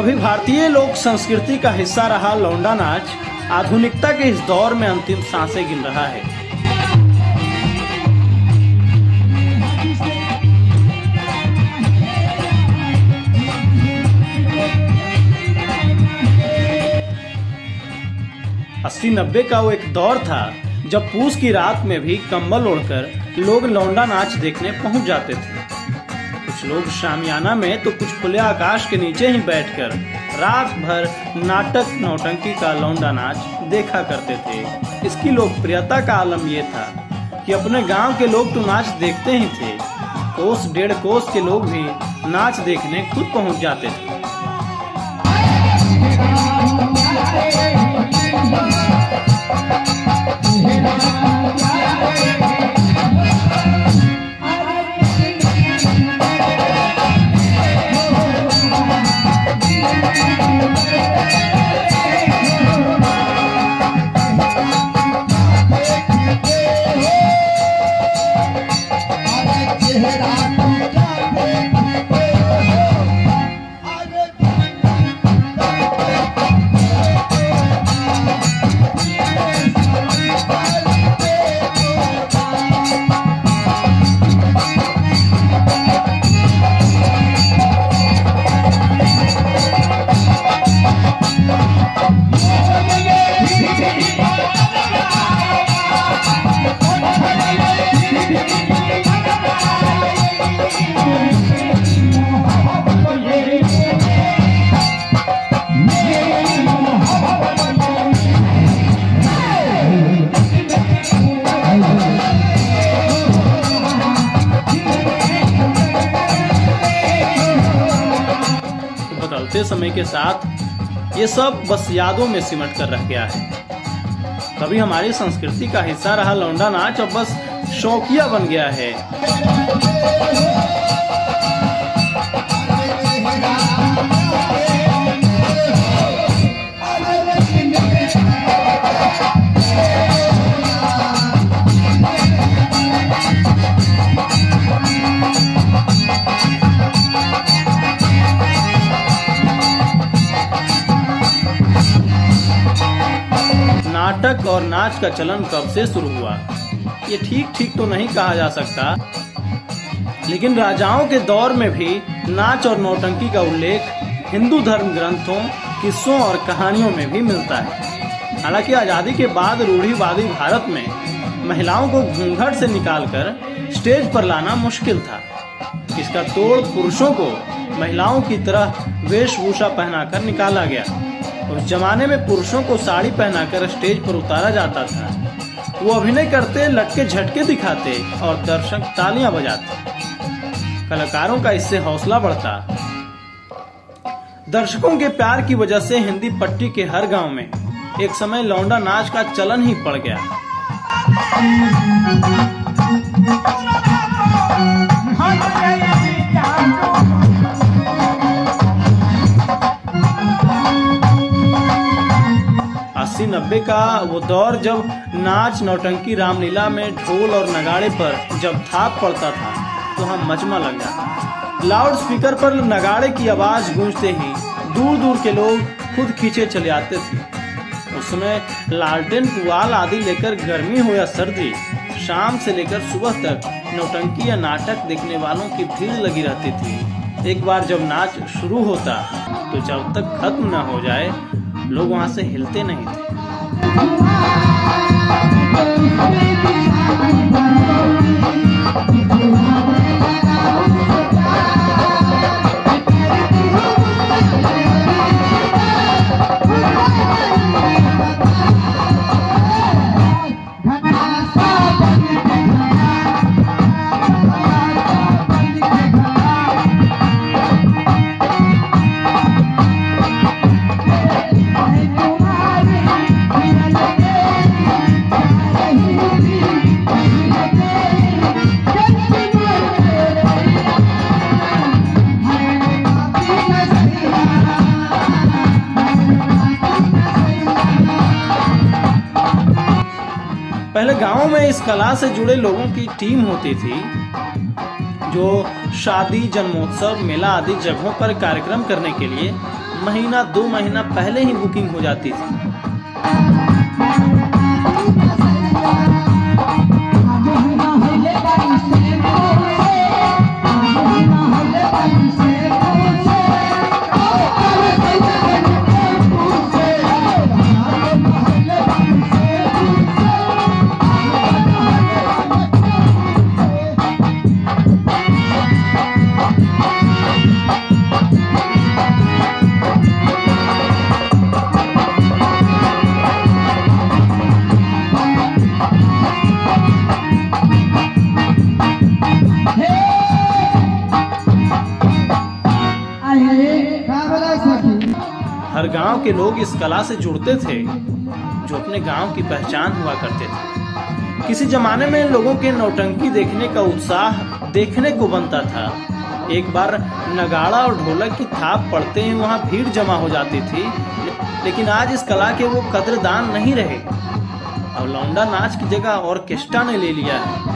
कभी भारतीय लोक संस्कृति का हिस्सा रहा लौंडा नाच आधुनिकता के इस दौर में अंतिम सांसें गिन रहा है। अस्सी 90 का वो एक दौर था जब पूस की रात में भी कंबल ओढ़कर लोग लौंडा नाच देखने पहुंच जाते थे। कुछ लोग शामियाना में तो कुछ खुले आकाश के नीचे ही बैठकर रात भर नाटक नौटंकी का लौंडा नाच देखा करते थे। इसकी लोकप्रियता का आलम ये था कि अपने गांव के लोग तो नाच देखते ही थे, कोस डेढ़ कोस के लोग भी नाच देखने खुद पहुंच जाते थे। बदलते समय के साथ ये सब बस यादों में सिमट कर रह गया है। कभी हमारी संस्कृति का हिस्सा रहा लौंडा नाच अब बस शौकिया बन गया है। नाटक और नाच का चलन कब से शुरू हुआ ये ठीक तो नहीं कहा जा सकता, लेकिन राजाओं के दौर में भी नाच और नौटंकी का उल्लेख हिंदू धर्म ग्रंथों, किस्सों और कहानियों में भी मिलता है। हालांकि आजादी के बाद रूढ़िवादी भारत में महिलाओं को घूंघट से निकालकर स्टेज पर लाना मुश्किल था। इसका तोड़ पुरुषों को महिलाओं की तरह वेशभूषा पहनाकर निकाला गया। उस जमाने में पुरुषों को साड़ी पहनाकर स्टेज पर उतारा जाता था। वो अभिनय करते, लटके झटके दिखाते और दर्शक तालियां बजाते। कलाकारों का इससे हौसला बढ़ता। दर्शकों के प्यार की वजह से हिंदी पट्टी के हर गांव में एक समय लौंडा नाच का चलन ही पड़ गया। 80-90 का वो दौर जब नाच नौटंकी रामलीला में ढोल और नगाड़े पर जब थाप पड़ता था तो हम मचमा लग जाता। लाउड स्पीकर पर नगाड़े की आवाज गूंजते ही दूर दूर के लोग खुद खींचे चले आते थे। उस समय लालटेन पुआल आदि लेकर गर्मी हो या सर्दी, शाम से लेकर सुबह तक नौटंकी या नाटक देखने वालों की भीड़ लगी रहती थी। एक बार जब नाच शुरू होता तो जब तक खत्म न हो जाए लोग वहां से हिलते नहीं थे। पहले गांवों में इस कला से जुड़े लोगों की टीम होती थी जो शादी, जन्मोत्सव, मेला आदि जगहों पर कार्यक्रम करने के लिए महीना 2 महीना पहले ही बुकिंग हो जाती थी। हर गांव के लोग इस कला से जुड़ते थे जो अपने गांव की पहचान हुआ करते थे। किसी जमाने में लोगों के नौटंकी देखने का उत्साह देखने को बनता था। एक बार नगाड़ा और ढोलक की थाप पड़ते ही वहां भीड़ जमा हो जाती थी, लेकिन आज इस कला के वो कद्रदान नहीं रहे। अब लौंडा नाच की जगह ऑर्केस्ट्रा ने ले लिया है।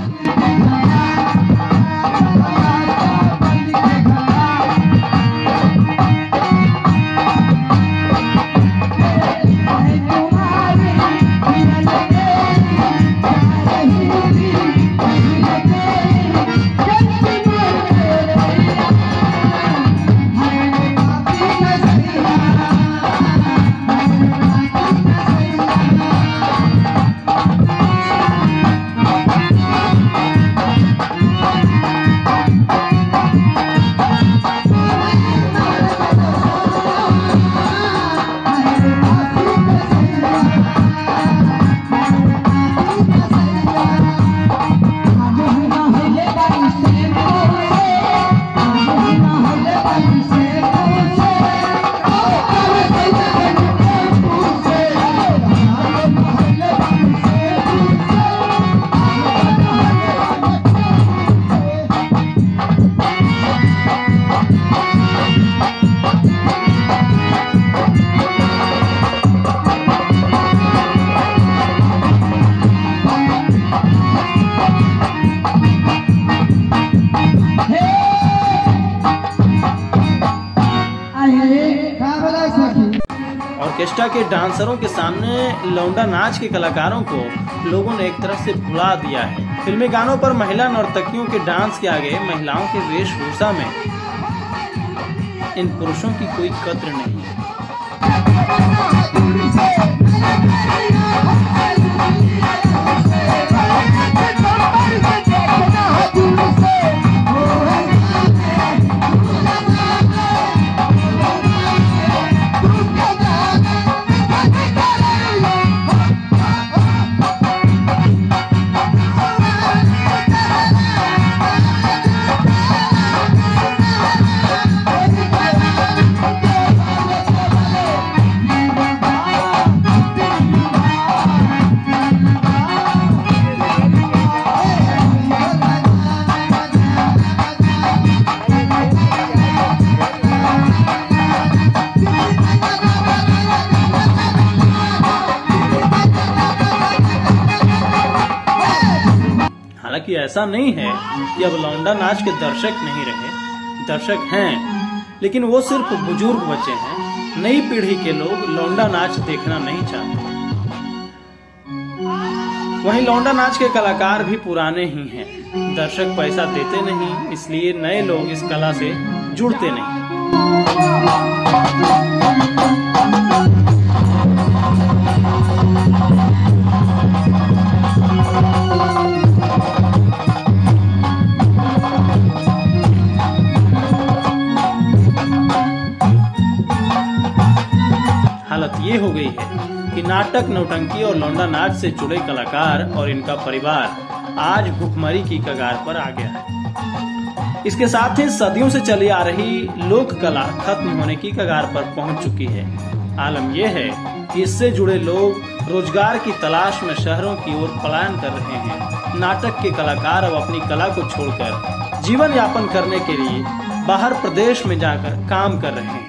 ऑर्केस्ट्रा के डांसरों के सामने लौंडा नाच के कलाकारों को लोगों ने एक तरह से भुला दिया है। फिल्मी गानों पर महिला नर्तकियों के डांस के आगे महिलाओं के वेशभूषा में इन पुरुषों की कोई कद्र नहीं है। हालांकि ऐसा नहीं है कि अब लौंडा नाच के दर्शक नहीं रहे, दर्शक हैं, लेकिन वो सिर्फ बुजुर्ग बचे हैं। नई पीढ़ी के लोग लौंडा नाच देखना नहीं चाहते। वहीं लौंडा नाच के कलाकार भी पुराने ही हैं। दर्शक पैसा देते नहीं, इसलिए नए लोग इस कला से जुड़ते नहीं। हालत ये हो गई है कि नाटक, नौटंकी और लौंडा नाच से जुड़े कलाकार और इनका परिवार आज भुखमरी की कगार पर आ गया है। इसके साथ ही सदियों से चली आ रही लोक कला खत्म होने की कगार पर पहुंच चुकी है। आलम यह है कि इससे जुड़े लोग रोजगार की तलाश में शहरों की ओर पलायन कर रहे हैं। नाटक के कलाकार अब अपनी कला को छोड़कर जीवन यापन करने के लिए बाहर प्रदेश में जाकर काम कर रहे हैं।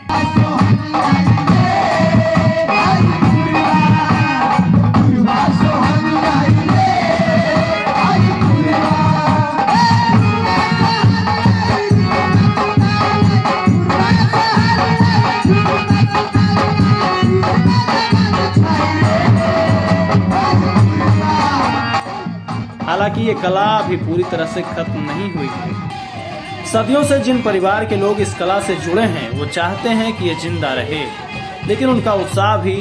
हालांकि ये कला अभी पूरी तरह से खत्म नहीं हुई है। सदियों से जिन परिवार के लोग इस कला से जुड़े हैं वो चाहते हैं कि ये जिंदा रहे, लेकिन उनका उत्साह भी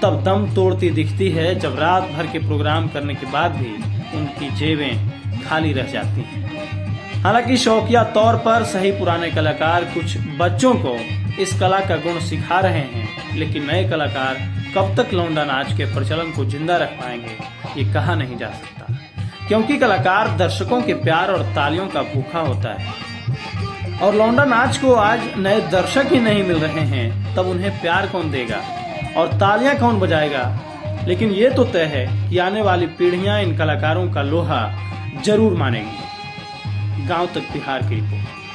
तब दम तोड़ती दिखती है जब रात भर के प्रोग्राम करने के बाद भी उनकी जेबें खाली रह जाती हैं। हालांकि शौकिया तौर पर सही पुराने कलाकार कुछ बच्चों को इस कला का गुण सिखा रहे हैं, लेकिन नए कलाकार कब तक लौंडा नाच के प्रचलन को जिंदा रख पाएंगे ये कहा नहीं जा सकता, क्योंकि कलाकार दर्शकों के प्यार और तालियों का भूखा होता है। और लौंडा नाच को आज नए दर्शक ही नहीं मिल रहे हैं, तब उन्हें प्यार कौन देगा और तालियां कौन बजाएगा। लेकिन ये तो तय है कि आने वाली पीढ़ियां इन कलाकारों का लोहा जरूर मानेंगी। गांव तक बिहार की रिपोर्ट।